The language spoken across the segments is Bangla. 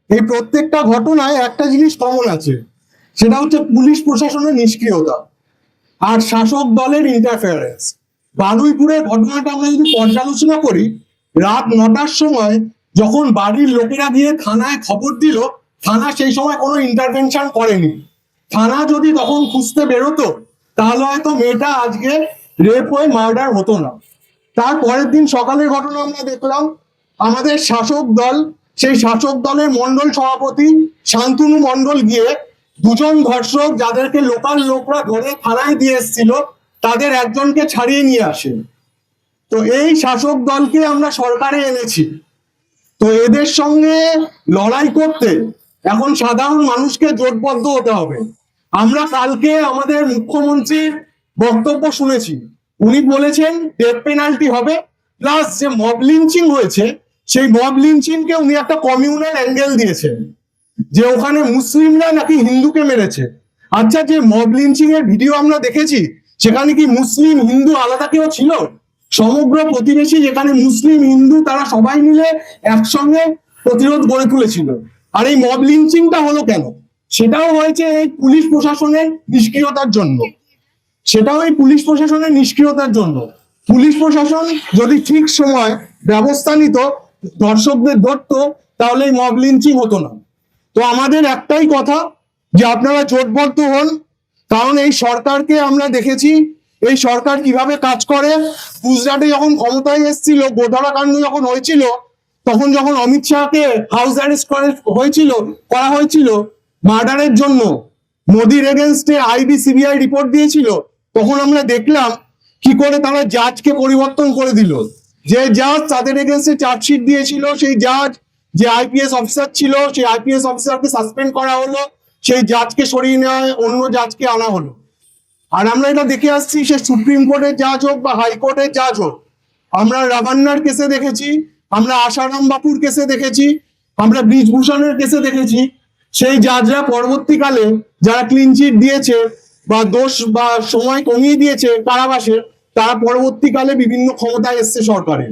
এই প্রত্যেকটা ঘটনায় একটা জিনিস কমন আছে, সেটা হচ্ছে পুলিশ প্রশাসনের নিষ্ক্রিয়তা আর শাসক দলের ইন্টারফেয়ারেন্স। বারুইপুরের ঘটনাটা আমরা যদি পর্যালোচনা করি, রাত 9টার সময় যখন বাড়ির লোকেরা গিয়ে থানায় খবর দিল, থানা সেই সময় কোনো ইন্টারভেনশন করেনি। থানা যদি তখন খুঁজতে বেরোতো, তাহলে হয়তো মেয়েটা আজকে রেপ হয়ে মার্ডার হতো না। তার পরের দিন সকালের ঘটনা আমরা দেখলাম, আমাদের শাসক দল, সেই শাসক দলের মন্ডল সভাপতি শান্তনু মন্ডল গিয়ে দুজন ধর্ষক যাদেরকে লোকাল লোকরা ধরে থানায় দিয়ে এসেছিল, তাদের একজনকে ছাড়িয়ে নিয়ে আসে। তো এই শাসক দলকে আমরা সরকারে এনেছি, তো এদের সঙ্গে লড়াই করতে এখন সাধারণ মানুষকে জোটবদ্ধ হতে হবে। আমরা কালকে আমাদের মুখ্যমন্ত্রীর বক্তব্য শুনেছি, উনি বলেছেন ডেথ পেনাল্টি হবে, প্লাস যে মব লিঞ্চিং হয়েছে সেই মব লিঞ্চিংকে উনি একটা কমিউনাল অ্যাঙ্গেল দিয়েছেন, যে ওখানে মুসলিমরা নাকি হিন্দুকে মেরেছে। আচ্ছা, যে মব লিঞ্চিং এর ভিডিও আমরা দেখেছি, সেখানে কি মুসলিম হিন্দু আলাদা কেউ ছিল? সমগ্র প্রতিবেশী যেখানে মুসলিম হিন্দু তারা সবাই মিলে একসঙ্গে প্রতিরোধ গড়ে তুলেছিল। আর এই মব লিঞ্চিংটা হলো কেন? সেটাও হয়েছে এই পুলিশ প্রশাসনের নিষ্ক্রিয়তার জন্য। পুলিশ প্রশাসন যদি ঠিক সময় ব্যবস্থা নিত, ধর্ষকদের ধরতো, তাহলে এই মব লিঞ্চিং হতো না। তো আমাদের একটাই কথা, যে আপনারা জোটবদ্ধ হন, কারণ এই সরকারকে আমরা দেখেছি এই সরকার কিভাবে কাজ করে। গুজরাটে যখন ক্ষমতায় এসেছিল, গোধরা কাণ্ড যখন হয়েছিল, তখন যখন অমিত শাহকে হাউস অ্যারেস্ট করা হয়েছিল মার্ডারের জন্য, মোদির এগেনস্টে আইবি সিবিআই রিপোর্ট দিয়েছিল, তখন আমরা দেখলাম কি করে তারা জাজকে পরিবর্তন করে দিল। যে জাজ তাদের এগেনস্টে চার্জশিট দিয়েছিল, সেই জাজ যে আইপিএস অফিসার ছিল, সেই আইপিএস অফিসারকে সাসপেন্ড করা হলো, সেই জাজকে সরিয়ে নেওয়া অন্য জাজকে আনা হলো। আর আমরা এটা দেখে আসছি, সে সুপ্রিম কোর্টের জাজ হোক বা হাইকোর্টের জাজ হোক, আমরা রাভান্নার কেসে দেখেছি, আমরা আশারাম বাপুর কেসে দেখেছি, আমরা ব্রিজভূষণের কেসে দেখেছি, সেই জাজরা পরবর্তীকালে যারা ক্লিন চিট দিয়েছে বা দোষ বা সময় কমিয়ে দিয়েছে কারাবাসের, তারা পরবর্তীকালে বিভিন্ন ক্ষমতায় এসছে সরকারের।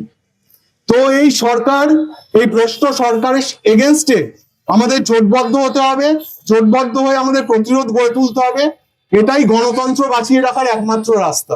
তো এই সরকার, এই ভ্রষ্ট সরকারের এগেনস্টে আমাদের জোটবদ্ধ হতে হবে, জোটবদ্ধ হয়ে আমাদের প্রতিরোধ গড়ে তুলতে হবে। এটাই গণতন্ত্র বাঁচিয়ে রাখার একমাত্র রাস্তা।